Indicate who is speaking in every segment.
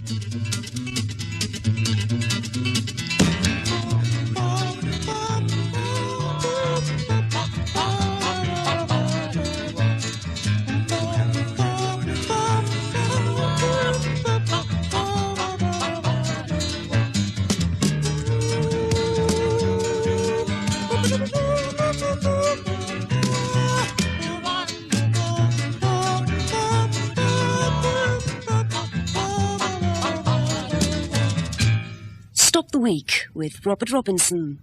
Speaker 1: Stop the Week with Robert Robinson.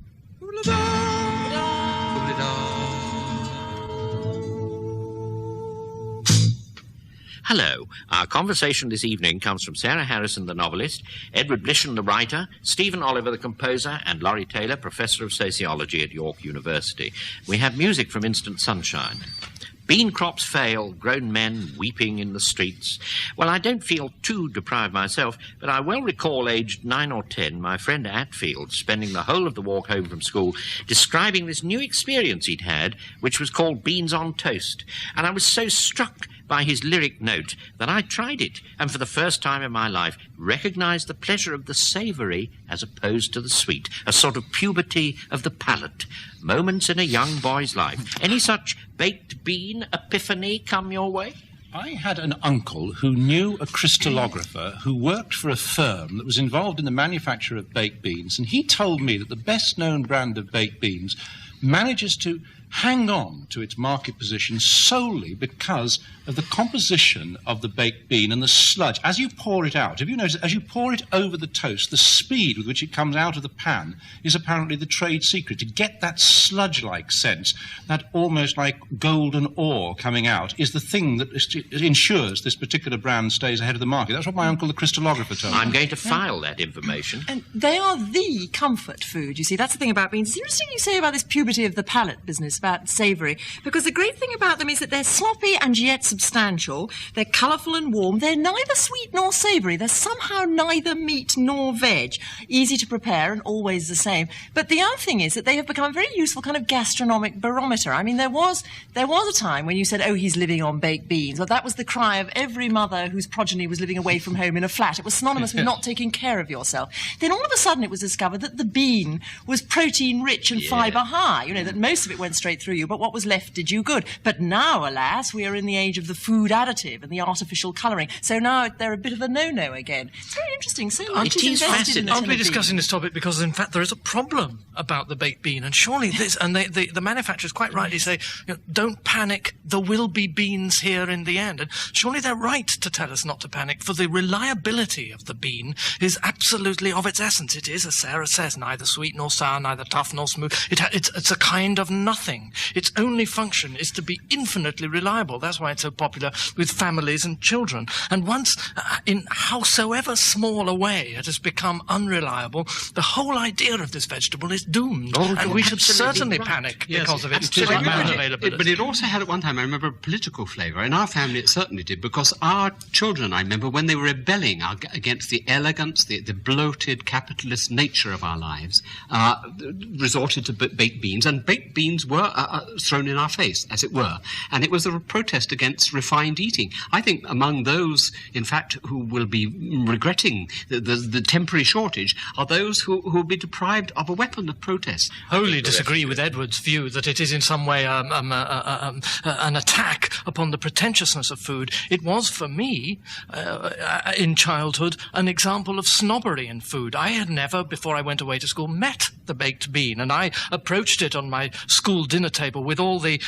Speaker 2: Hello. Our conversation this evening comes from Sarah Harrison, the novelist, Edward Blishen, the writer, Stephen Oliver, the composer, and Laurie Taylor, Professor of Sociology at York University. We have music from Instant Sunshine. Bean crops fail, grown men weeping in the streets. Well, I don't feel too deprived myself, but I well recall, aged 9 or 10, my friend Atfield spending the whole of the walk home from school describing this new experience he'd had, which was called beans on toast. And I was so struck by his lyric note that I tried it, and for the first time in my life recognised the pleasure of the savoury as opposed to the sweet, a sort of puberty of the palate. Moments in a young boy's life. Any such baked bean epiphany come your way?
Speaker 3: I had an uncle who knew a crystallographer who worked for a firm that was involved in the manufacture of baked beans, and he told me that the best-known brand of baked beans manages to hang on to its market position solely because of the composition of the baked bean and the sludge. As you pour it out, have you noticed, as you pour it over the toast, the speed with which it comes out of the pan is apparently the trade secret. To get that sludge-like sense, that almost like golden ore coming out, is the thing that ensures this particular brand stays ahead of the market. That's what my uncle, the crystallographer, told me.
Speaker 2: I'm going to file that information.
Speaker 4: And they are the comfort food, you see. That's the thing about beans. It's interesting you say about this puberty of the palate business, about savoury, because the great thing about them is that they're sloppy and yet substantial. They're colourful and warm. They're neither sweet nor savoury. They're somehow neither meat nor veg. Easy to prepare and always the same. But the other thing is that they have become a very useful kind of gastronomic barometer. I mean, there was a time when you said, oh, he's living on baked beans. Well, that was the cry of every mother whose progeny was living away from home in a flat. It was synonymous with not taking care of yourself. Then all of a sudden it was discovered that the bean was protein-rich and fibre-high. You know, that most of it went straight through you, but what was left did you good. But now, alas, we are in the age of the food additive and the artificial colouring. So now they're a bit of a no-no again. It's very interesting. So much is invested in the
Speaker 5: Aren't we discussing this topic because, in fact, there is a problem about the baked bean, and surely this, and the manufacturers quite rightly say, you know, don't panic, there will be beans here in the end. And surely they're right to tell us not to panic, for the reliability of the bean is absolutely of its essence. It is, as Sarah says, neither sweet nor sour, neither tough nor smooth. It's a kind of nothing. Its only function is to be infinitely reliable. That's why it's so popular with families and children. And once, in howsoever small a way it has become unreliable, the whole idea of this vegetable is doomed. And we should certainly panic because of its unavailability.
Speaker 6: But it also had at one time, I remember, a political flavour. In our family it certainly did, because our children, I remember, when they were rebelling against the elegance, the bloated capitalist nature of our lives, resorted to baked beans, and baked beans were thrown in our face, as it were. And it was a protest against refined eating. I think among those, in fact, who will be regretting the temporary shortage are those who will be deprived of a weapon of protest.
Speaker 5: Wholly disagree with Edward's view that it is in some way an attack upon the pretentiousness of food. It was, for me, in childhood, an example of snobbery in food. I had never, before I went away to school, met the baked bean, and I approached it on my school dinner table with all the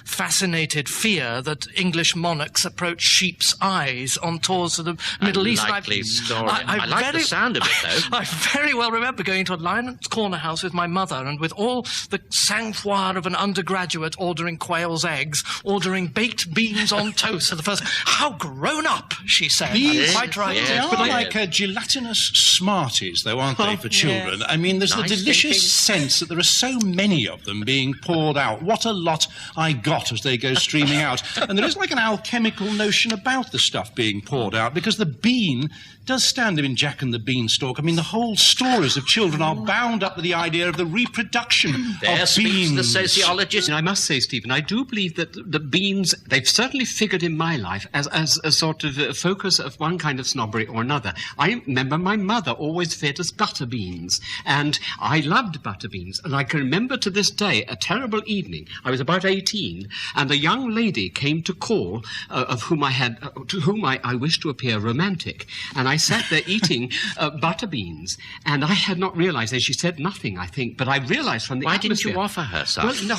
Speaker 5: fascinated fear that English monarchs approach sheep's eyes on tours to the Middle East.
Speaker 2: I like the sound of it, though.
Speaker 5: I very well remember going to a Lion's Corner house with my mother, and with all the sang-froid of an undergraduate ordering quail's eggs, ordering baked beans on toast for the first. How grown up, she said. Quite right.
Speaker 3: They are like gelatinous Smarties, though, aren't they, for children? I mean, there's the delicious sense that there are so many many of them being poured out. What a lot I got as they go streaming out. And there is like an alchemical notion about the stuff being poured out, because the bean does stand in Jack and the Beanstalk. I mean, the whole stories of children are bound up with the idea of the reproduction of
Speaker 2: speaks
Speaker 3: beans.
Speaker 2: the sociologist.
Speaker 6: And I must say, Stephen, I do believe that the beans, they've certainly figured in my life as a sort of focus of one kind of snobbery or another. I remember my mother always fed us butter beans, and I loved butter beans. And I can remember to this day a terrible evening. I was about 18, and a young lady came to call, to whom I wished to appear romantic. And I sat there eating butter beans, and I had not realised, and she said nothing, I think, but I realised from the
Speaker 2: Why
Speaker 6: atmosphere...
Speaker 2: didn't you offer her some?
Speaker 6: Well, no,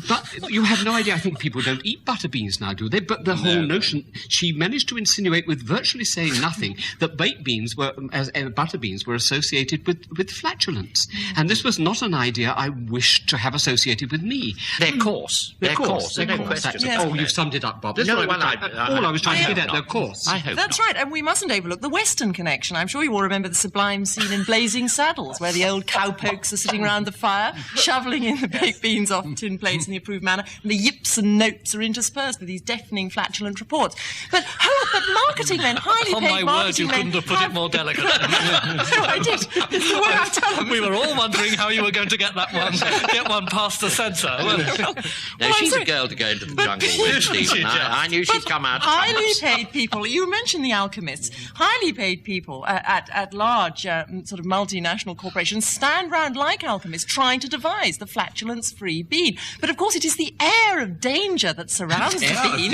Speaker 6: but you have no idea. I think people don't eat butter beans now, do they? But the whole notion, she managed to insinuate with virtually saying nothing that baked beans were, as butter beans were associated with flatulence. And this was not an idea I wished to have associated with me.
Speaker 2: They're coarse. They're coarse.
Speaker 6: They're
Speaker 2: No
Speaker 6: coarse.
Speaker 2: question.
Speaker 6: Yes. Oh, you've summed it up, Bob. That's
Speaker 2: No,
Speaker 6: all
Speaker 2: well,
Speaker 6: I was trying to get at.
Speaker 2: not.
Speaker 6: They're coarse.
Speaker 2: I hope
Speaker 4: That's
Speaker 2: not.
Speaker 4: right, and we mustn't overlook the Western connection. I'm sure you all remember the sublime scene in Blazing Saddles, where the old cowpokes are sitting round the fire, shoveling in the baked beans off tin plates in the approved manner, and the yips and notes are interspersed with these deafening flatulent reports. But marketing men, highly
Speaker 5: On
Speaker 4: paid
Speaker 5: my word, you
Speaker 4: marketing men...
Speaker 5: couldn't have put it more delicately.
Speaker 4: No, I did. It's the way I tell them.
Speaker 5: We were all wondering how you were going to get one past the censor.
Speaker 2: No, she's a girl to go into the jungle with, Stephen. I knew she'd come out.
Speaker 4: Highly paid people, you mentioned the alchemists, highly paid people at large sort of multinational corporations stand round like alchemists trying to devise the flatulence-free bean. But of course it is the air of danger that surrounds the bean.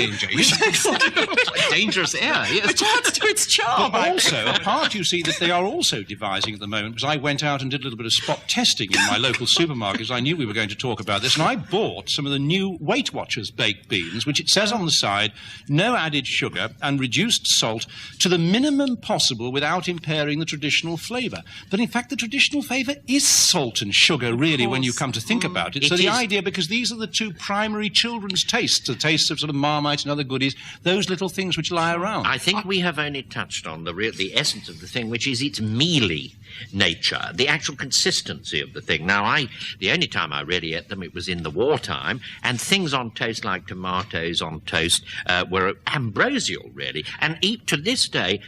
Speaker 6: Dangerous air, yes.
Speaker 4: Which adds to its charm.
Speaker 3: But also, a part, you see, that they are also devising at the moment, because I went out and did a little bit of spot testing in my local supermarkets. I knew we were going to talk about this, and I bought some of the new Weight Watchers baked beans, which it says on the side, no added sugar and reduced salt to the minimum possible without impairing the traditional flavour. But in fact, the traditional flavour is salt and sugar, really, when you come to think about it. So the idea, because these are the two primary children's tastes, the tastes of sort of Marmite and other goodies, those little things which lie around.
Speaker 2: I think we have only touched on the essence of the thing, which is its mealy nature, the actual consistency of the thing. Now, the only time I really ate them, it was in the wartime, and things on toast like tomatoes on toast were ambrosial, really. And to this day,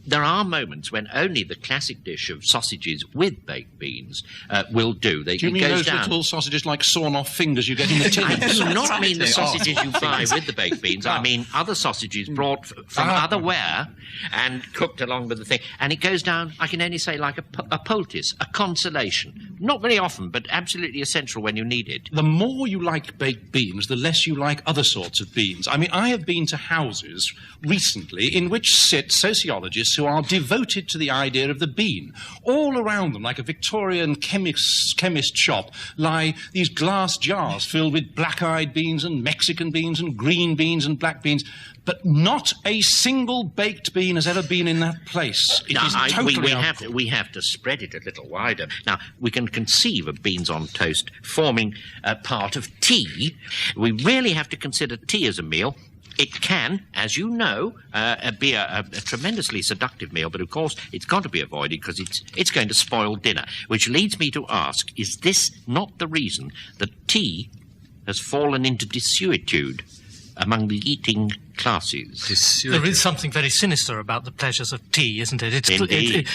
Speaker 2: there are moments when only the classic dish of sausages with baked beans will do.
Speaker 3: Do you mean those little sausages like sawn-off fingers you get in the tin?
Speaker 2: I do not mean the sausages you buy with the baked beans. I mean other sausages brought from otherwhere and cooked along with the thing. And it goes down, I can only say, like a poultice, a consolation. Not very often, but absolutely essential when you need it.
Speaker 3: The more you like baked beans, the less you like other sorts of beans. I mean, I have been to houses recently in which sit sociologists who are devoted to the idea of the bean. All around them, like a Victorian chemist shop, lie these glass jars filled with black-eyed beans and Mexican beans and green beans and black beans. But not a single baked bean has ever been in that place. It is totally
Speaker 2: we have to spread it a little wider. Now, we can conceive of beans on toast forming part of tea. We really have to consider tea as a meal. It can, as you know, be a tremendously seductive meal, but of course it's got to be avoided because it's going to spoil dinner. Which leads me to ask, is this not the reason that tea has fallen into desuetude among the eating classes?
Speaker 5: There is something very sinister about the pleasures of tea, isn't it?
Speaker 2: Indeed.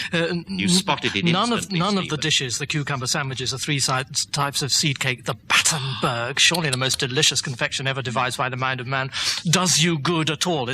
Speaker 2: You spotted it
Speaker 5: none
Speaker 2: instantly,
Speaker 5: of the
Speaker 2: Stephen.
Speaker 5: dishes, the cucumber sandwiches, the three types of seed cake, the Battenberg, surely the most delicious confection ever devised by the mind of man, does you good at all.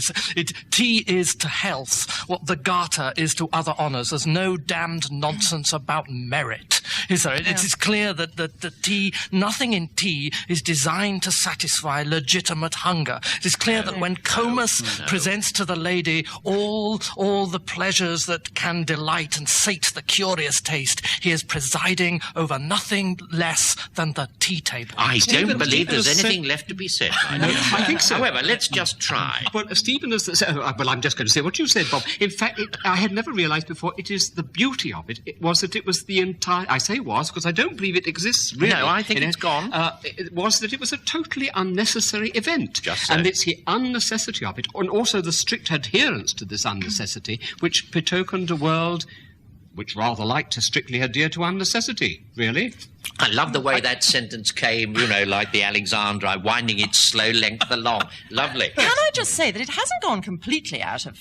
Speaker 5: Tea is to health what the garter is to other honours. There's no damned nonsense about merit, is there? It is clear that the tea, nothing in tea is designed to satisfy legitimate hunger. It is clear that when Comus presents to the lady all the pleasures that can delight and sate the curious taste, he is presiding over nothing less than the tea table.
Speaker 2: I don't believe there's anything left to be said.
Speaker 6: I think so.
Speaker 2: However, let's just try.
Speaker 6: Well, Stephen has said, well, I'm just going to say what you said, Bob. In fact, I had never realised before, it is the beauty of it. It was that it was the entire... I say was, because I don't believe it exists, really.
Speaker 2: No, I think it's gone.
Speaker 6: It was that it was a totally unnecessary event.
Speaker 2: Just so.
Speaker 6: And it's the unnecessity of it, and also the strict adherence to this unnecessity, which betokened a world which rather liked to strictly adhere to unnecessity, really.
Speaker 2: I love the way that sentence came, you know, like the Alexandra, winding its slow length along. Lovely.
Speaker 4: Can I just say that it hasn't gone completely out of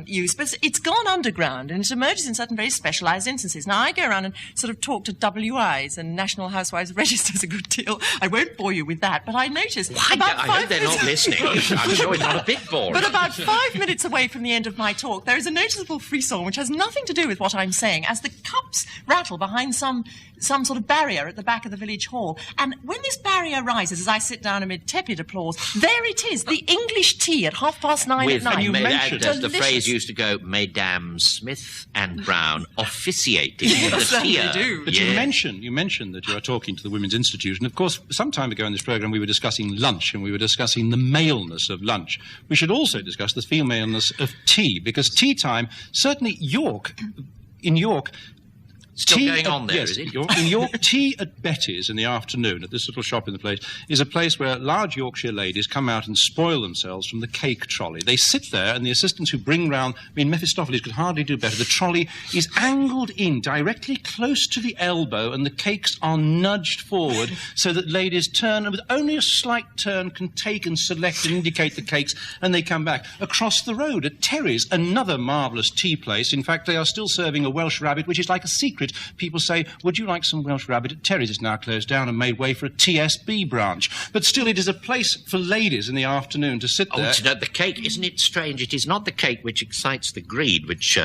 Speaker 4: use, but it's gone underground, and it emerges in certain very specialised instances. Now, I go around and sort of talk to WIs and National Housewives Registers a good deal. I won't bore you with that, but I noticed...
Speaker 2: I hope they're not listening. I'm sure it's not a bit boring.
Speaker 4: But about 5 minutes away from the end of my talk, there is a noticeable frisson which has nothing to do with what I'm saying, as the cups rattle behind some sort of barrier at the back of the village hall. And when this barrier rises, as I sit down amid tepid applause, there it is, the English tea at 9:30 at night.
Speaker 2: And you mentioned, as the phrase used to go, Mesdames Smith and Brown officiating the tea.
Speaker 4: Do.
Speaker 3: But you mentioned that you are talking to the Women's Institute, and of course, some time ago in this programme we were discussing lunch, and we were discussing the maleness of lunch. We should also discuss the femaleness of tea, because tea time, certainly in York...
Speaker 2: Still going on there,
Speaker 3: yes,
Speaker 2: is it?
Speaker 3: In York, tea at Betty's in the afternoon at this little shop in the place is a place where large Yorkshire ladies come out and spoil themselves from the cake trolley. They sit there, and the assistants who bring round... I mean, Mephistopheles could hardly do better. The trolley is angled in directly close to the elbow, and the cakes are nudged forward so that ladies turn, and with only a slight turn, can take and select and indicate the cakes, and they come back. Across the road at Terry's, another marvellous tea place. In fact, they are still serving a Welsh rabbit, which is like a secret. People say, would you like some Welsh rabbit at Terry's? It's now closed down and made way for a TSB branch. But still, it is a place for ladies in the afternoon to sit there.
Speaker 2: Oh, no, the cake, isn't it strange? It is not the cake which excites the greed, which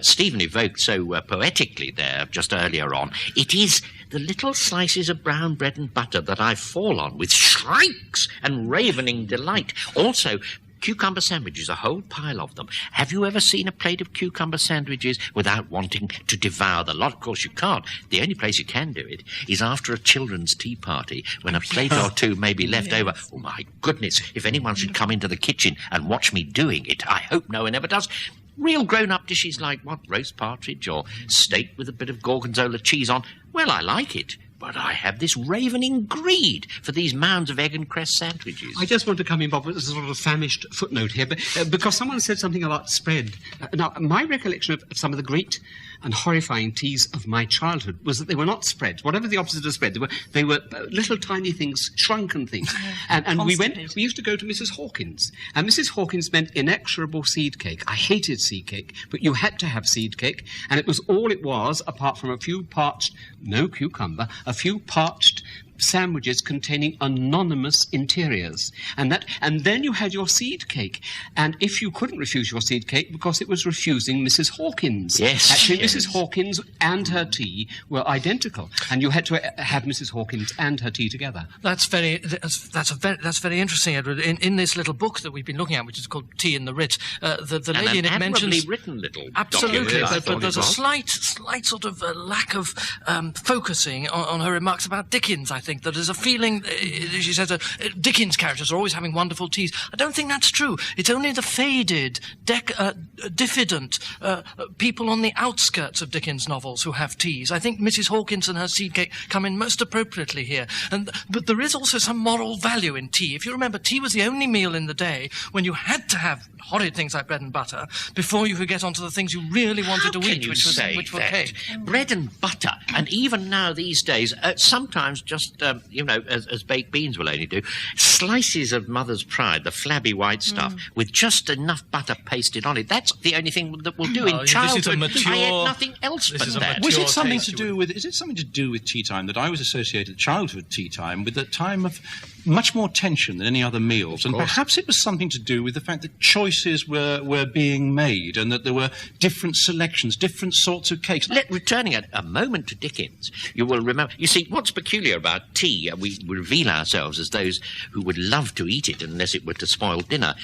Speaker 2: Stephen evoked so poetically there just earlier on. It is the little slices of brown bread and butter that I fall on with shrieks and ravening delight. Also, cucumber sandwiches, a whole pile of them. Have you ever seen a plate of cucumber sandwiches without wanting to devour the lot? Of course you can't. The only place you can do it is after a children's tea party, when a plate or two may be left over. Oh, my goodness, if anyone should come into the kitchen and watch me doing it, I hope no one ever does. Real grown-up dishes like, roast partridge or steak with a bit of gorgonzola cheese on. Well, I like it. But I have this ravening greed for these mounds of egg and cress sandwiches.
Speaker 6: I just want to come in, Bob, with a sort of famished footnote here, but, because someone said something about spread. Now, my recollection of some of the great and horrifying teas of my childhood was that they were not spreads. Whatever the opposite of spread, they were little tiny things, shrunken things. And we used to go to Mrs. Hawkins, and Mrs. Hawkins meant inexorable seed cake. I hated seed cake, but you had to have seed cake, and it was all it was, apart from a few parched, no cucumber, a few parched sandwiches containing anonymous interiors. And then you had your seed cake. And if you couldn't refuse your seed cake because it was refusing Mrs. Hawkins.
Speaker 2: Yes.
Speaker 6: Actually,
Speaker 2: yes.
Speaker 6: Mrs. Hawkins and her tea were identical. And you had to have Mrs. Hawkins and her tea together.
Speaker 5: That's very interesting, Edward. In this little book that we've been looking at, which is called Tea in the Ritz, the lady in it mentions...
Speaker 2: written little
Speaker 5: absolutely,
Speaker 2: document,
Speaker 5: but there's a slight sort of lack of focusing on her remarks about Dickens, I think. That there's a feeling, she says, Dickens characters are always having wonderful teas. I don't think that's true. It's only the faded, diffident people on the outskirts of Dickens novels who have teas. I think Mrs. Hawkins and her seed cake come in most appropriately here. But there is also some moral value in tea. If you remember, tea was the only meal in the day when you had to have horrid things like bread and butter before you could get onto the things you really wanted to eat, which were cake.
Speaker 2: Bread and butter, and even now these days, sometimes just, as baked beans will only do, slices of Mother's Pride, the flabby white stuff, with just enough butter pasted on it. That's the only thing that will do. In childhood, I ate nothing else but that.
Speaker 3: Was it something to do with? Is it something to do with tea time that I was associated childhood tea time with a time of much more tension than any other meals, and perhaps it was something to do with the fact that choices were being made and that there were different selections, different sorts of cakes.
Speaker 2: Returning a moment to Dickens, you will remember. You see, what's peculiar about tea? We reveal ourselves as those who would love to eat it unless it were to spoil dinner.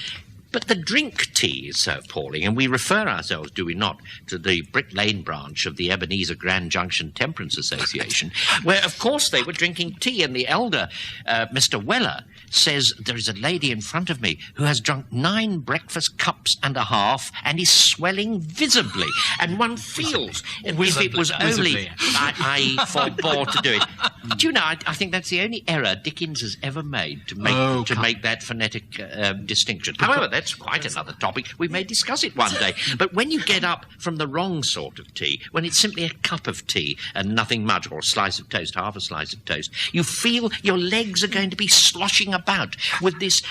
Speaker 2: But the drink tea is so appalling, and we refer ourselves, do we not, to the Brick Lane branch of the Ebenezer Grand Junction Temperance Association, where, of course, they were drinking tea, and the elder, Mr. Weller, says there is a lady in front of me who has drunk 9 breakfast cups and a half and is swelling visibly. And one feels, if it was only I forbore to do it. Do you know, I think that's the only error Dickens has ever made to make that phonetic distinction. However, that's quite another topic. We may discuss it one day. But when you get up from the wrong sort of tea, when it's simply a cup of tea and nothing much, or a slice of toast, half a slice of toast, you feel your legs are going to be sloshing about with this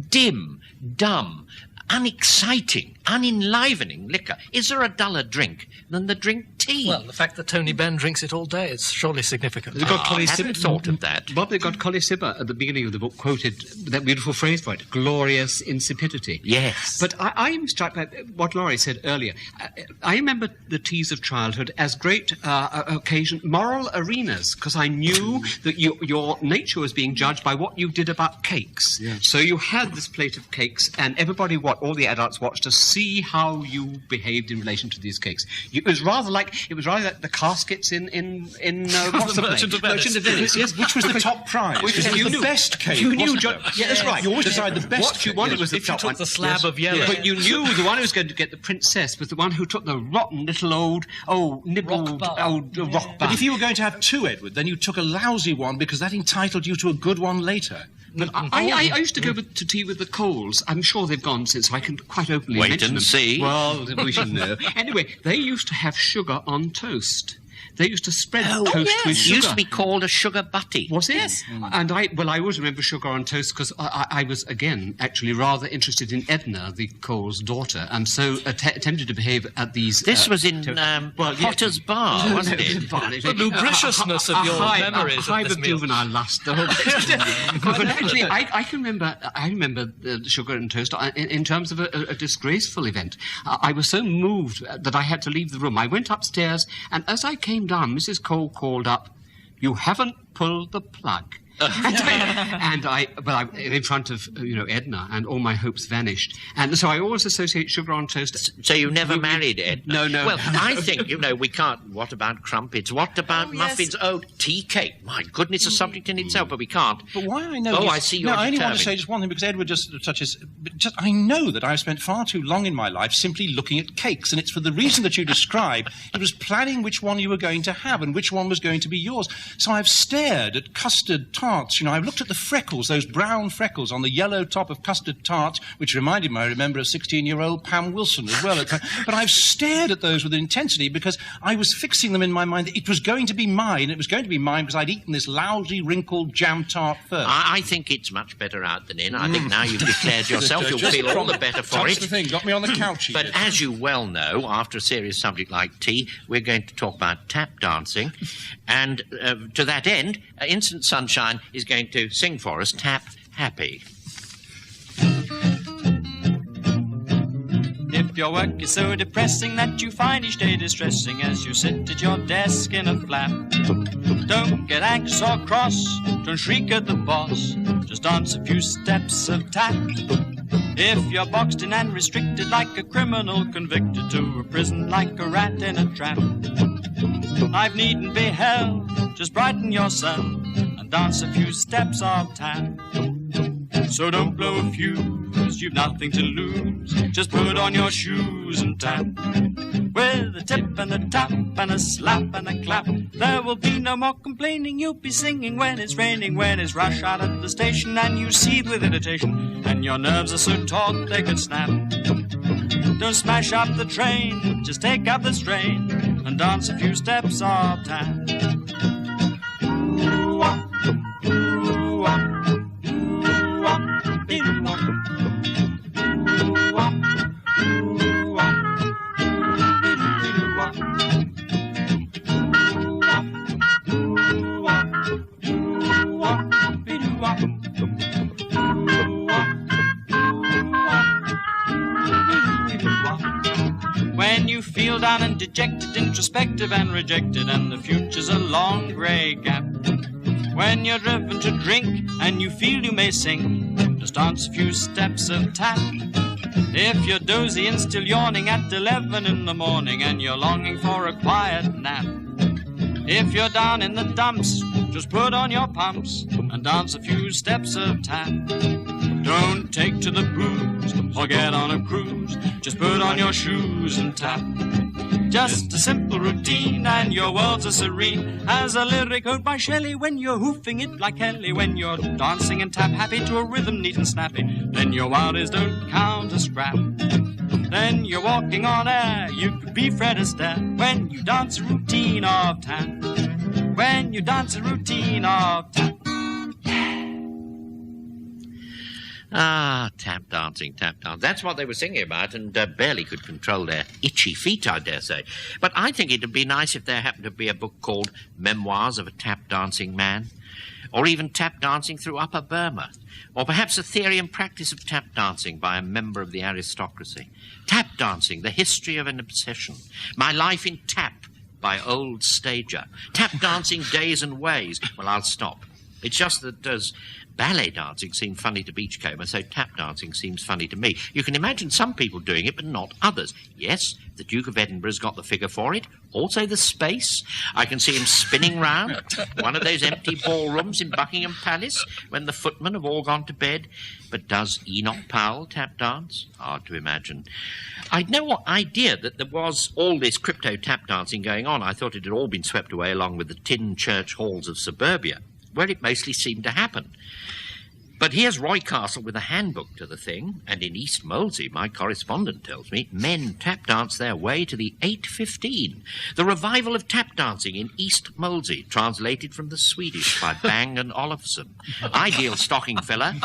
Speaker 2: dim, dumb, unexciting, unenlivening liquor. Is there a duller drink than the drink tea?
Speaker 5: Well, the fact that Tony Benn drinks it all day is surely significant.
Speaker 2: I hadn't thought of that.
Speaker 6: Bob, they got Colley Cibber at the beginning of the book quoted that beautiful phrase for it, glorious insipidity.
Speaker 2: Yes.
Speaker 6: But I am struck by what Laurie said earlier. I remember the teas of childhood as great moral arenas, because I knew that your nature was being judged by what you did about cakes. Yes. So you had this plate of cakes, and everybody all the adults watched to see how you behaved in relation to these cakes. It was rather like the caskets in what's the
Speaker 5: Merchant of Venice.
Speaker 6: Merchant of Venice, yes.
Speaker 3: Which was the top prize.
Speaker 6: Which was
Speaker 3: the best cake.
Speaker 6: You knew,
Speaker 3: yeah, that's right. You always decide the best.
Speaker 6: What you wanted was the
Speaker 5: if you
Speaker 6: top
Speaker 5: took
Speaker 6: one.
Speaker 5: the slab of yellow.
Speaker 6: But you knew the one who was going to get the princess was the one who took the rotten little nibbled rock bar.
Speaker 3: But if you were going to have 2, Edward, then you took a lousy one because that entitled you to a good one later.
Speaker 6: But I used to go to tea with the Coles. I'm sure they've gone since, so I can quite openly mention them.
Speaker 2: Wait and see.
Speaker 6: Well, we should know. Anyway, they used to have sugar on toast. They used to spread toast with sugar.
Speaker 2: It used to be called a sugar butty.
Speaker 6: Was it?
Speaker 4: Yes.
Speaker 6: And I always remember sugar on toast because I was, again, actually rather interested in Edna, the Cole's daughter, and so attempted to behave at these...
Speaker 2: This was in Potter's Bar, wasn't it?
Speaker 5: The lubriciousness of your memories.
Speaker 6: A hive of juvenile lust, the whole bit. But actually, I remember the sugar and toast in terms of a disgraceful event. I was so moved that I had to leave the room. I went upstairs, and as I came down, Mrs. Cole called up, "You haven't pulled the plug." And I in front of Edna, and all my hopes vanished. And so I always associate sugar on toast.
Speaker 2: So you never married Edna?
Speaker 6: No.
Speaker 2: Well, I think we can't. What about crumpets? What about muffins? Yes. Oh, tea cake. My goodness, a subject in itself, but we can't.
Speaker 3: But why I know?
Speaker 2: I see you're
Speaker 3: No, I only
Speaker 2: determined.
Speaker 3: want to say just one thing because Edward just touches. I know that I've spent far too long in my life simply looking at cakes, and it's for the reason that you describe. It was planning which one you were going to have and which one was going to be yours. So I've stared at custard tarts. I've looked at the freckles, those brown freckles on the yellow top of custard tarts, which reminded me, I remember, of 16-year-old Pam Wilson as well. But I've stared at those with intensity because I was fixing them in my mind. It was going to be mine. It was going to be mine because I'd eaten this lousy, wrinkled jam tart first.
Speaker 2: I think it's much better out than in. I think now you've declared yourself, you'll feel all the better for
Speaker 3: That's
Speaker 2: it.
Speaker 3: the thing. Got me on the couch.
Speaker 2: But as you well know, after a serious subject like tea, we're going to talk about tap dancing. And to that end, Instant Sunshine is going to sing for us Tap Happy.
Speaker 7: If your work is so depressing that you find each day distressing as you sit at your desk in a flap, don't get anxious or cross, don't shriek at the boss, just dance a few steps of tap. If you're boxed in and restricted like a criminal convicted to a prison like a rat in a trap, life needn't be hell, just brighten yourself and dance a few steps of tap. So don't blow a fuse, you've nothing to lose, just put on your shoes and tap. With a tip and a tap and a slap and a clap, there will be no more complaining, you'll be singing when it's raining, when it's rush out at the station and you seethe with irritation and your nerves are so taut they could snap. Don't smash up the train, just take out the strain and dance a few steps of tap. When you feel down and dejected, introspective and rejected, and the future's a long grey gap, when you're driven to drink and you feel you may sink, just dance a few steps of tap. If you're dozy and still yawning at 11 in the morning and you're longing for a quiet nap, if you're down in the dumps, just put on your pumps and dance a few steps of tap. Don't take to the booze or get on a cruise. Just put on your shoes and tap. Just a simple routine and your worlds are serene. As a lyric ode by Shelley, when you're hoofing it like Kelly, when you're dancing and tap happy to a rhythm neat and snappy, then your wildies don't count a scrap. Then you're walking on air, you could be Fred Astaire when you dance a routine of tap. When you dance a routine of tap.
Speaker 2: Ah, tap dancing, tap dance. That's what they were singing about, and barely could control their itchy feet, I dare say. But I think it'd be nice if there happened to be a book called Memoirs of a Tap Dancing Man, or even Tap Dancing Through Upper Burma, or perhaps a theory and practice of tap dancing by a member of the aristocracy. Tap dancing, the history of an obsession. My life in tap by Old Stager. Tap dancing, days and ways. Well, I'll stop. It's just that as ballet dancing seemed funny to Beachcomber, so tap dancing seems funny to me. You can imagine some people doing it, but not others. Yes, the Duke of Edinburgh's got the figure for it. Also the space. I can see him spinning round one of those empty ballrooms in Buckingham Palace when the footmen have all gone to bed. But does Enoch Powell tap dance? Hard to imagine. I'd no idea that there was all this crypto tap dancing going on. I thought it had all been swept away along with the tin church halls of suburbia, where it mostly seemed to happen. But here's Roy Castle with a handbook to the thing, and in East Molesey, my correspondent tells me, men tap dance their way to the 8:15. The revival of tap dancing in East Molesey, translated from the Swedish by Bang and Olofsson. Ideal stocking filler.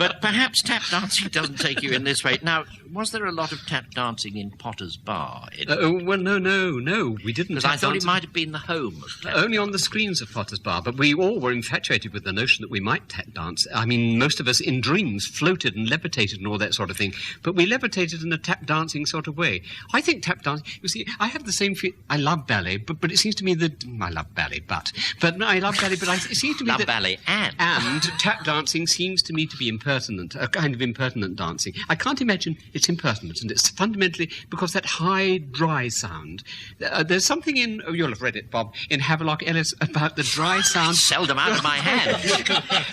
Speaker 2: But perhaps tap dancing doesn't take you in this way. Now, was there a lot of tap dancing in Potter's Bar?
Speaker 6: Well, no, we didn't.
Speaker 2: Because I thought it might have been the home of tap
Speaker 6: Only on the
Speaker 2: dancing.
Speaker 6: screens of Potter's Bar, but we all were infatuated with the notion that we might tap dance. I mean, most of us in dreams floated and levitated and all that sort of thing, but we levitated in a tap dancing sort of way. I think tap dancing, you see, I have the same feel. I love ballet, but it seems to me that I love ballet, but I love ballet, but it seems to me that
Speaker 2: ballet and
Speaker 6: tap dancing seems to me to be impertinent, a kind of impertinent dancing. I can't imagine it's impertinent, and it's fundamentally because that high, dry sound. There's something in, you'll have read it, Bob, in Havelock Ellis about the dry sound.
Speaker 2: Seldom out of my hand.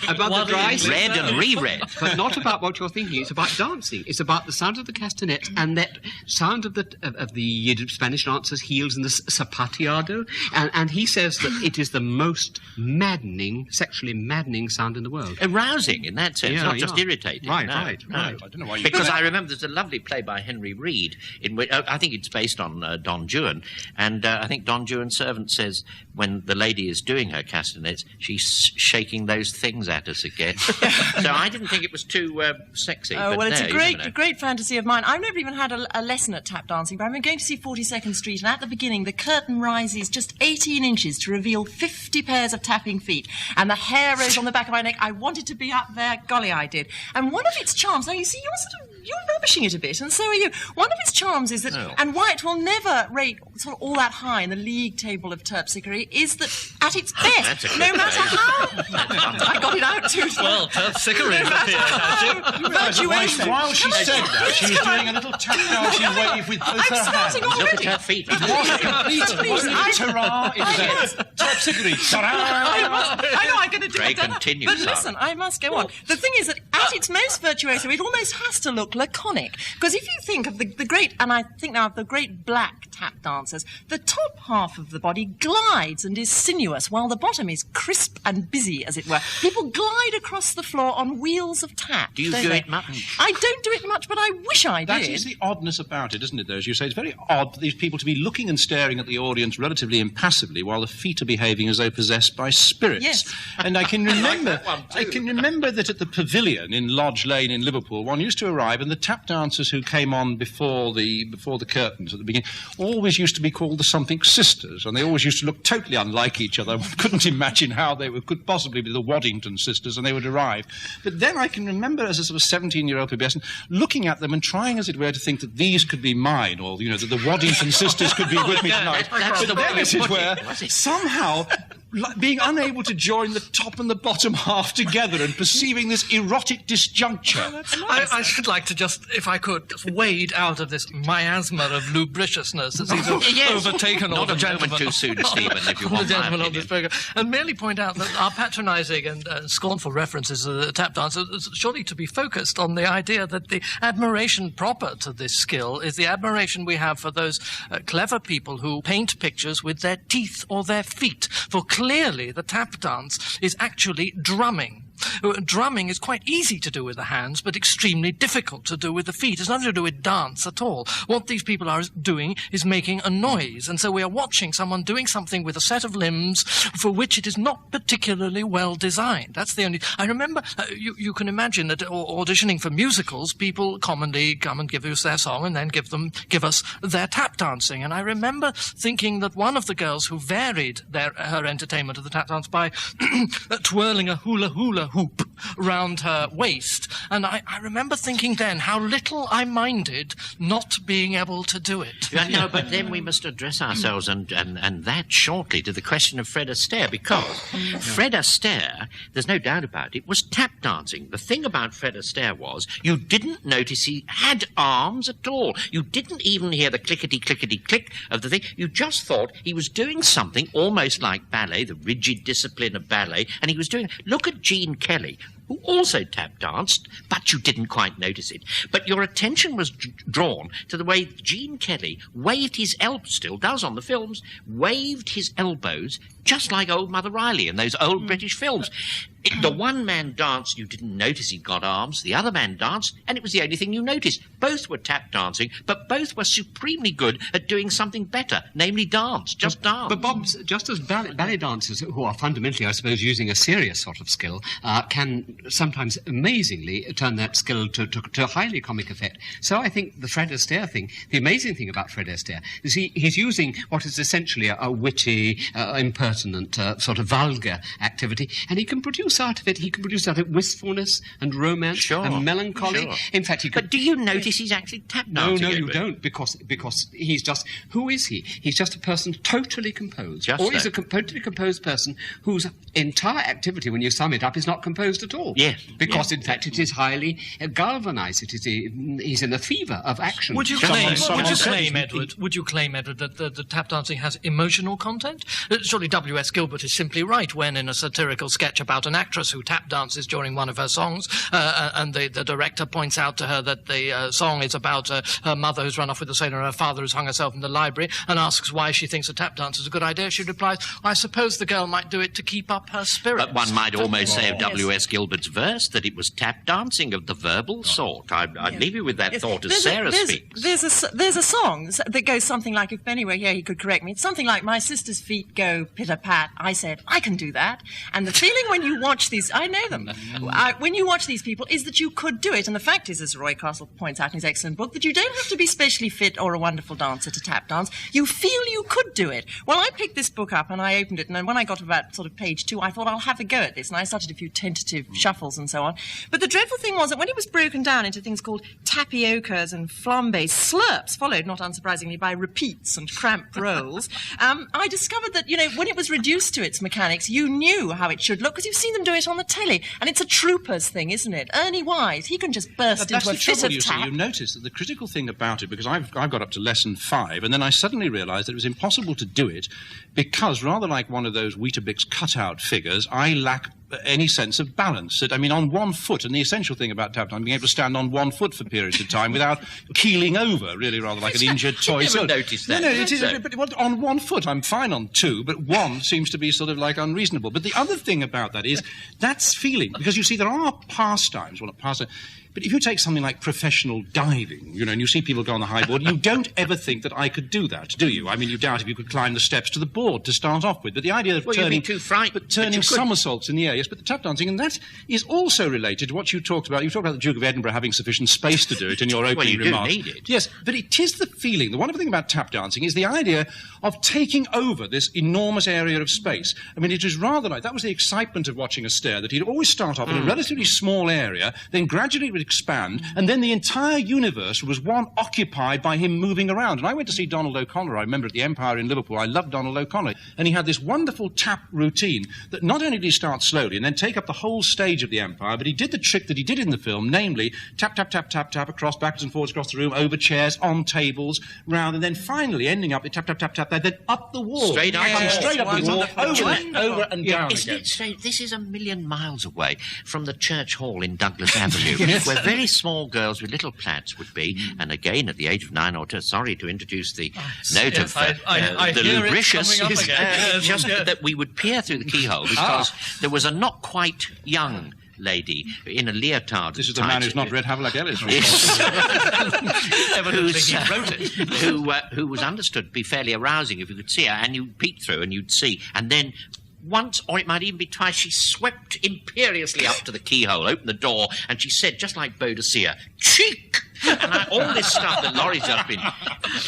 Speaker 6: About the dry sound.
Speaker 2: Read and reread.
Speaker 6: But not about what you're thinking. It's about dancing. It's about the sound of the castanets and that sound of the Spanish dancer's heels and the zapateado. And he says that it is the most maddening, sexually maddening sound in the world.
Speaker 2: Arousing in that sense, not just irritating.
Speaker 6: Right.
Speaker 3: I don't know why you...
Speaker 2: Because I remember there's a lovely play by Henry Reed, in which I think it's based on Don Juan, and I think Don Juan's servant says when the lady is doing her castanets, she's shaking those things at us again. So I didn't think it was too sexy.
Speaker 4: Oh,
Speaker 2: but
Speaker 4: well, it's
Speaker 2: there,
Speaker 4: a great fantasy of mine. I've never even had a lesson at tap dancing, but I've been going to see 42nd Street, and at the beginning, the curtain rises just 18 inches to reveal 50 pairs of tapping feet, and the hair rose on the back of my neck. I wanted to be up there. Golly, I did. And one of its charms, now you see, you're rubbishing it a bit, and so are you. One of its charms is that, and why it will never rate sort of all that high in the league table of terpsichore, is that at its best, no matter how... I got it out too.
Speaker 5: Well, terpsichore
Speaker 4: virtuoso.
Speaker 3: While she said that, she was doing a little tap dancing wave with both her hands.
Speaker 2: Look at her feet.
Speaker 3: It wasn't complete. It wasn't a ta-ra. It was a terpsichore.
Speaker 4: I know, I'm going to do
Speaker 2: Pray
Speaker 4: it.
Speaker 2: continue,
Speaker 4: But
Speaker 2: Sarah.
Speaker 4: listen, I must go on. The thing is that at its most virtuoso, it almost has to look laconic. Because if you think of the great, and I think now of the great black tap dancers, the top half of the body glides and is sinuous, while the bottom is crisp and busy, as it were. People glide across the floor on wheels of tap.
Speaker 2: Do you do it much?
Speaker 4: I don't do it much, but I wish I did.
Speaker 3: That is the oddness about it, isn't it, though? As you say, it's very odd for these people to be looking and staring at the audience relatively impassively while the feet are behaving as though possessed by spirits.
Speaker 4: Yes.
Speaker 3: And I can remember that at the Pavilion in Lodge Lane in Liverpool, one used to arrive, and the tap dancers who came on before the curtains at the beginning always used to be called the Something Sisters, and they always used to look totally unlike each other. We couldn't imagine how they could possibly be the Waddington sisters, and they would arrive. But then I can remember as a sort of 17-year-old pubescent looking at them and trying, as it were, to think that these could be mine, or, that the Waddington sisters could be with me tonight.
Speaker 2: That's
Speaker 3: But
Speaker 2: the
Speaker 3: then,
Speaker 2: way
Speaker 3: as
Speaker 2: you
Speaker 3: it
Speaker 2: put
Speaker 3: were,
Speaker 2: it, was it?
Speaker 3: somehow being unable to join the top and the bottom half together and perceiving this erotic disjuncture.
Speaker 5: I should like to just, if I could, just wade out of this miasma of lubriciousness that seems to have overtaken all the gentlemen.
Speaker 2: Not a moment too soon, Stephen, if you want
Speaker 5: the
Speaker 2: my
Speaker 5: gentlemen on
Speaker 2: opinion.
Speaker 5: this programme, and merely point out that our patronising and scornful references to the tap dance is surely to be focused on the idea that the admiration proper to this skill is the admiration we have for those clever people who paint pictures with their teeth or their feet, for clearly the tap dance is actually drumming. Drumming is quite easy to do with the hands, but extremely difficult to do with the feet. It's nothing to do with dance at all. What these people are doing is making a noise, and so we are watching someone doing something with a set of limbs for which it is not particularly well designed. That's the only... I remember, you can imagine that auditioning for musicals, people commonly come and give us their song and then give us their tap dancing. And I remember thinking that one of the girls who varied her entertainment of the tap dance by twirling a hula hoop round her waist, and I remember thinking then how little I minded not being able to do it.
Speaker 2: Yeah, no, but then we must address ourselves and that shortly to the question of Fred Astaire, because Fred Astaire, there's no doubt about it, was tap dancing. The thing about Fred Astaire was you didn't notice he had arms at all. You didn't even hear the clickety-clickety-click of the thing. You just thought he was doing something almost like ballet, the rigid discipline of ballet, and he was doing... Look at Gene Kelly, who also tap danced, but you didn't quite notice it. But your attention was drawn to the way Gene Kelly waved his elbows, still does on the films, waved his elbows just like old Mother Riley in those old British films. The one man danced, you didn't notice he'd got arms. The other man danced, and it was the only thing you noticed. Both were tap dancing, but both were supremely good at doing something better, namely dance, just dance.
Speaker 6: But Bob, just as ballet dancers, who are fundamentally, I suppose, using a serious sort of skill, can sometimes amazingly turn that skill to highly comic effect. So I think the Fred Astaire thing, the amazing thing about Fred Astaire is he's using what is essentially a witty, impertinent, sort of vulgar activity, and he can produce out of it wistfulness and romance and melancholy.
Speaker 2: Sure.
Speaker 6: In fact, he could...
Speaker 2: But do you notice he's actually tap dancing?
Speaker 6: No, you don't, because he's just... Who is he? He's just a person totally composed. He's a totally composed person whose entire activity, when you sum it up, is not composed at all.
Speaker 2: Yes.
Speaker 6: Because, in fact, it is highly galvanised. He's in a fever of action.
Speaker 5: Would you claim, Edward, that the tap dancing has emotional content? Surely W.S. Gilbert is simply right when, in a satirical sketch about an actress who tap dances during one of her songs, and the director points out to her that the song is about her mother who's run off with a sailor and her father who's hung herself in the library, and asks why she thinks a tap dance is a good idea. She replies, I suppose the girl might do it to keep up her spirits.
Speaker 2: But one might almost say of W.S. Gilbert's verse that it was tap dancing of the verbal sort. I'd leave you with that thought as Sarah speaks.
Speaker 4: There's a song that goes something like, if Benny were here, he could correct me. It's something like, my sister's feet go pitter-pat. I said, I can do that. And the feeling when you watch these, I know them, when you watch these people is that you could do it. And the fact is, as Roy Castle points out in his excellent book, that you don't have to be specially fit or a wonderful dancer to tap dance. You feel you could do it. Well, I picked this book up and I opened it, and then when I got to about sort of page 2, I thought I'll have a go at this. And I started a few tentative shuffles and so on. But the dreadful thing was that when it was broken down into things called tapiokas and flambés, slurps, followed, not unsurprisingly, by repeats and cramped rolls, I discovered that, when it was reduced to its mechanics, you knew how it should look because you've seen them do it on the telly. And it's a trooper's thing, isn't it? Ernie Wise, he can just burst into a fit of tap.
Speaker 3: You notice that the critical thing about it, because I've got up to lesson 5, and then I suddenly realised that it was impossible to do it because, rather like one of those Weetabix cutout figures, I lack any sense of balance. On one foot, and the essential thing about tap dancing, being able to stand on one foot for periods of time without keeling over, really rather like an injured toy.
Speaker 2: You never noticed that.
Speaker 3: No, it is. But on one foot, I'm fine on 2, but 1 seems to be sort of like unreasonable. But the other thing about that is that's feeling, because you see, there are pastimes, well, not pastimes, but if you take something like professional diving, and you see people go on the high board, you don't ever think that I could do that, do you? You doubt if you could climb the steps to the board to start off with. But the idea of turning somersaults in the air, yes, but the tap dancing, and that is also related to what you talked about. You talked about the Duke of Edinburgh having sufficient space to do it in your opening remarks.
Speaker 2: You do need it.
Speaker 3: Yes, but it is the feeling. The wonderful thing about tap dancing is the idea of taking over this enormous area of space. It is rather like, that was the excitement of watching Astaire, that he'd always start off in a relatively small area, then gradually expand, and then the entire universe was one occupied by him moving around. And I went to see Donald O'Connor, I remember, at the Empire in Liverpool. I loved Donald O'Connor. And he had this wonderful tap routine that not only did he start slowly and then take up the whole stage of the Empire, but he did the trick that he did in the film, namely tap, tap, tap, tap, tap, across, backwards and forwards across the room, over chairs, on tables, round, and then finally ending up, tap, tap, tap, tap, then up the wall.
Speaker 2: Straight up,
Speaker 3: Straight up the wall, over and down
Speaker 2: Isn't
Speaker 3: again.
Speaker 2: it strange? This is a million miles away from the church hall in Douglas Avenue, where very small girls with little plaids would be, and again at the age of 9 or 10, sorry to introduce the note of
Speaker 5: I
Speaker 2: the
Speaker 5: hear
Speaker 2: lubricious,
Speaker 5: it coming up again.
Speaker 2: just that we would peer through the keyhole because there was a not quite young lady in a leotard.
Speaker 3: This is the man who's not read Havelock Ellis.
Speaker 2: Who was understood to be fairly arousing if you could see her, and you peeked through and you'd see, and then once, or it might even be twice, she swept imperiously up to the keyhole, opened the door, and she said, just like Boadicea, cheek! And all this stuff that Laurie's just been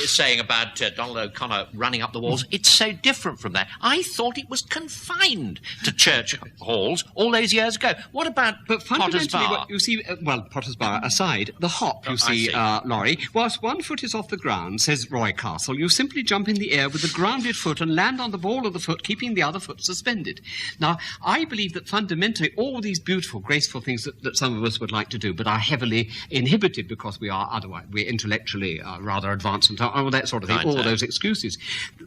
Speaker 2: saying about Donald O'Connor running up the walls, it's so different from that. I thought it was confined to church halls all those years ago. What about Potter's Bar?
Speaker 6: What you see, Potter's Bar aside, the hop, you see, Laurie, whilst one foot is off the ground, says Roy Castle, you simply jump in the air with the grounded foot and land on the ball of the foot, keeping the other foot suspended. Now, I believe that fundamentally all these beautiful, graceful things that some of us would like to do, but are heavily inhibited because we're intellectually rather advanced and all that sort of thing, all those excuses.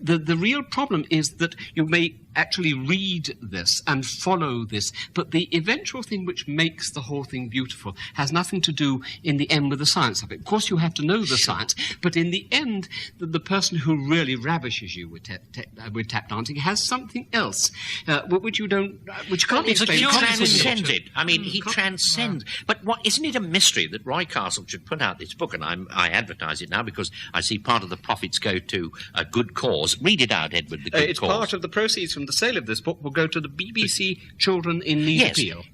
Speaker 6: The real problem is that you may actually read this and follow this, but the eventual thing which makes the whole thing beautiful has nothing to do in the end with the science of it. Of course, you have to know the science, but in the end, the person who really ravishes you with tap dancing has something else, which you can't be explained.
Speaker 2: He transcended. I mean, he transcends. But isn't it a mystery that Roy Castle should put out this book, and I advertise it now because I see part of the profits go to a good cause. Read it out, Edward, the good
Speaker 6: it's
Speaker 2: cause.
Speaker 6: Part of the proceeds from the sale of this book will go to the BBC Children in Need Appeal.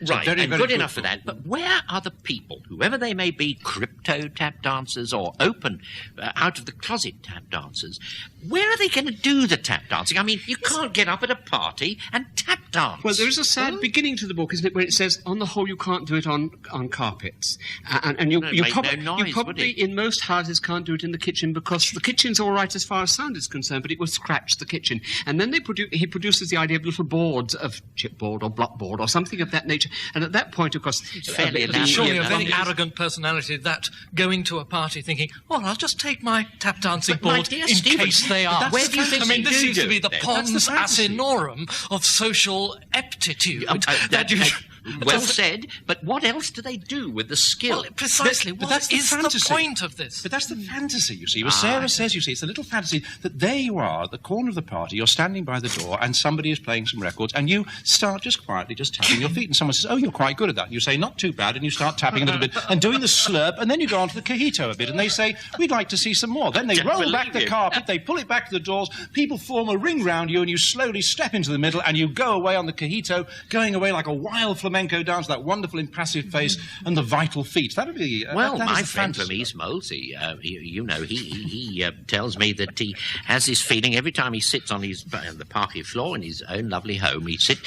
Speaker 2: Right,
Speaker 3: very,
Speaker 2: and
Speaker 3: very
Speaker 2: good enough for that. But where are the people, whoever they may be, crypto tap dancers or open, out of the closet tap dancers, where are they going to do the tap dancing? I mean, you can't get up at a party and tap dance.
Speaker 6: Well, there is a sad beginning to the book, isn't it, where it says, on the whole, you can't do it on carpets. And you probably, in most houses, can't do it in the kitchen because the kitchen's all right as far as sound is concerned, but it will scratch the kitchen. And then he produces the idea of little boards of chipboard or blockboard or something of that nature. And at that point, of course,
Speaker 5: surely a very arrogant personality that going to a party thinking, well, I'll just take my tap dancing board in case they are.
Speaker 2: Where do you think
Speaker 5: this seems to be the
Speaker 2: then?
Speaker 5: pons asinorum of social aptitude.
Speaker 2: Well said, but what else do they do with the skill?
Speaker 5: Well, precisely, what is the point of this?
Speaker 3: But that's the fantasy, you see. Well, Sarah says, you see, it's a little fantasy that there you are at the corner of the party, you're standing by the door, and somebody is playing some records, and you start just quietly just tapping your feet, and someone says, oh, you're quite good at that. And you say, not too bad, and you start tapping a little bit, and doing the slurp, and then you go on to the cojito a bit, and they say, we'd like to see some more. Then they roll back the carpet, they pull it back to the doors, people form a ring round you, and you slowly step into the middle, and you go away on the cojito, going away like a wild flamenco dance, that wonderful impassive face and the vital feet. That would be
Speaker 2: my friend from East Molesey, he tells me that he has this feeling every time he sits on the parquet floor in his own lovely home. He sits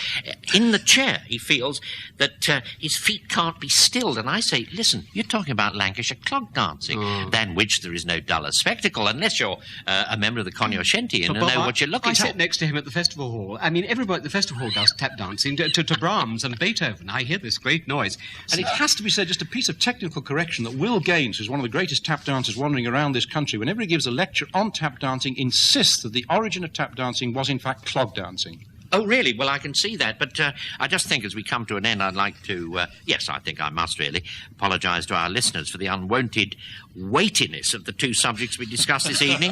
Speaker 2: in the chair. He feels that his feet can't be stilled. And I say, listen, you're talking about Lancashire clog dancing, than which there is no duller spectacle, unless you're a member of the cognoscenti and know what you're looking for.
Speaker 6: I sit next to him at the festival hall. I mean, everybody at the festival hall does tap dancing to Brahms and Beethoven. I hear this great noise.
Speaker 3: And it has to be said, just a piece of technical correction, that Will Gaines, who's one of the greatest tap dancers wandering around this country, whenever he gives a lecture on tap dancing, insists that the origin of tap dancing was in fact clog dancing.
Speaker 2: Oh, really? Well, I can see that. But I just think as we come to an end, I'd like to, yes, I think I must really apologise to our listeners for the unwonted weightiness of the two subjects we discussed this evening.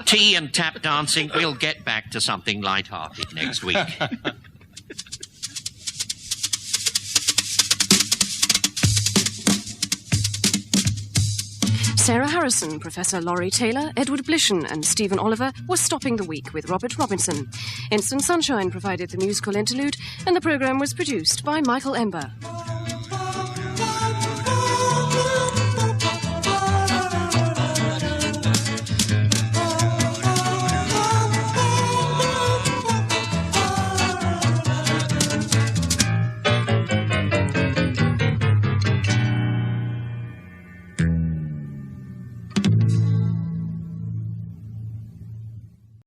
Speaker 2: Tea and tap dancing. We'll get back to something light-hearted next week.
Speaker 1: Sarah Harrison, Professor Laurie Taylor, Edward Blishen and Stephen Oliver were stopping the week with Robert Robinson. Instant Sunshine provided the musical interlude, and the programme was produced by Michael Ember.